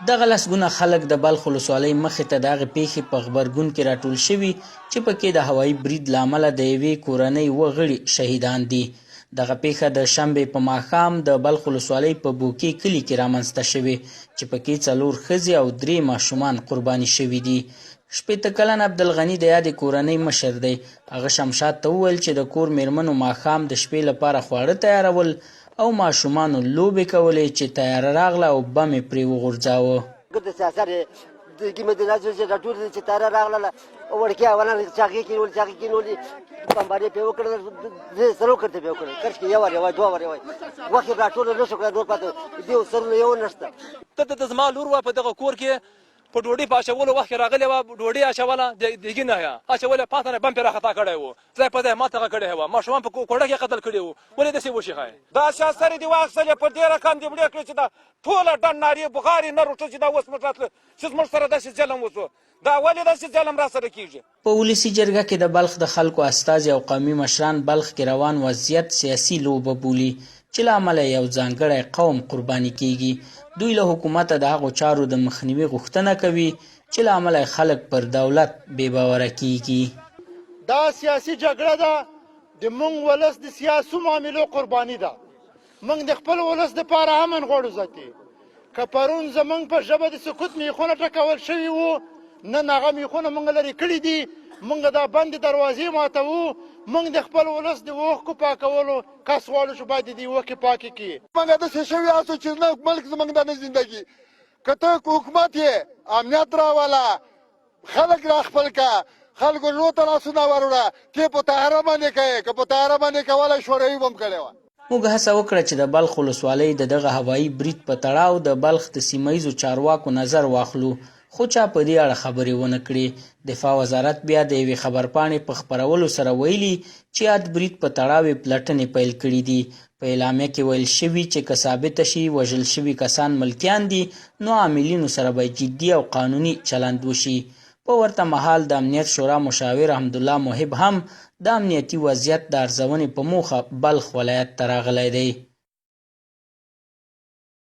دغه لسګونه خلک د بلخ ولسوالۍ مخې ته د هغې پیښې په غبرګون کې راټول شوي چې پکې د هوایي برید له امله د یوې کورنۍ 7 غړي شهیدان دي. دغه پیښه د شنبې په ماښام د بلخ ولسوالۍ په بوکې کلي کې رامنځته شوې چې پکې 4 ښځې او 3 ماشومان قرباني شوي دي. 80 کلن عبدالغني د یادې کورنۍ مشر دی. هغه شمشاد ته وویل چې د کور میرمنو ماښام د شپې لپاره خواړه تیارول او ماشومانو لوبې کولې چې تیاره راغله او بم یې پرې وغورځاوه. چې تیاره راغله وړکې اولان چاقي کینولې بمبارې پې وکړل سرو کړته پې وکړل کرش کې یو وار 2 وار وخت راټول نه شو کړه نور پاتې دی سرونه یو نشته ته زما لور وا په دغه کور کې په ډوډۍ په اچولو وخت راغلی وه ډوډۍ اچوله دیګي نه یا اچولې پاته نه بم پې راخطا کړی و ځای په ځای ماته کړی وه ماشومان په کوړه کې قتل کړي وو ولې داسې وشي ښایي دا سیاسرې دې واخیستلې په دې رقم دې مړې کړې چې دا ټوله ډنډ نارې بخاري نه روټه چې دا اوس موږ راتله چې زموږ سره داسې ظلم وشو دا ولې داسې ظلم را سره کېږي. په ولسي جرګه کې د بلخ د خلکو استازي او قومي مشران بلخ کې روان وضعیت سیاسي لوبه بولي چې له امله یو ځانګړی قوم قرباني کیږي. دوی له حکومته د هغو چارو د مخنیوي غوښتنه کوي چې له امله خلک پر دولت بې باوره کیږي. دا سیاسي جګړه ده د موږ ولس د سیاسي معاملو قرباني ده. موږ د خپل ولس دپاره امن غواړو ذاتي که پرون زموږ په ژبه د سکوت میخونه ټکول شوي وو نن هغه میخونه موږ لرې کړي دي. موږ دا بندې دروازې ماتوو. موږ د خپل ولس د اوښکو پاکولو کس غواړو چې باید د دې اوښکې پاکې کړي. موږ داسې شوي یاستو چې نه ملک زموږ دا نه زندګي که ته حکومت یې امنیت راوله خلک را خپل که خلکو زړو ته لاسونه وروړه ته په طیاره باندې کوې که په طیاره باندې کولی شوروي به هم کړې وه. موږ هڅه وکړه چې د بلخ ولسوالۍ د دغه هوایي برید په تړاو د بلخ د سیمه ییزو چارواکو نظر واخلو خو چا په دې اړه خبرې ونه کړې. دفاع وزارت بیا د یوې خبرپاڼې په خپرولو سره ویلي چې یاد برید په تړاو یې پلټنې پیل کړي دي. په اعلامیه کې ویل شوي چې که ثابته شي وژل شوي کسان ملکیان دي نو عاملینو سره باید جدي او قانوني چلند وشي. په ورته مهال د امنیت شورا مشاور حمدالله محب هم د امنیتي وضعیت د ارزونې په موخه بلخ ولایت ته راغلی دی.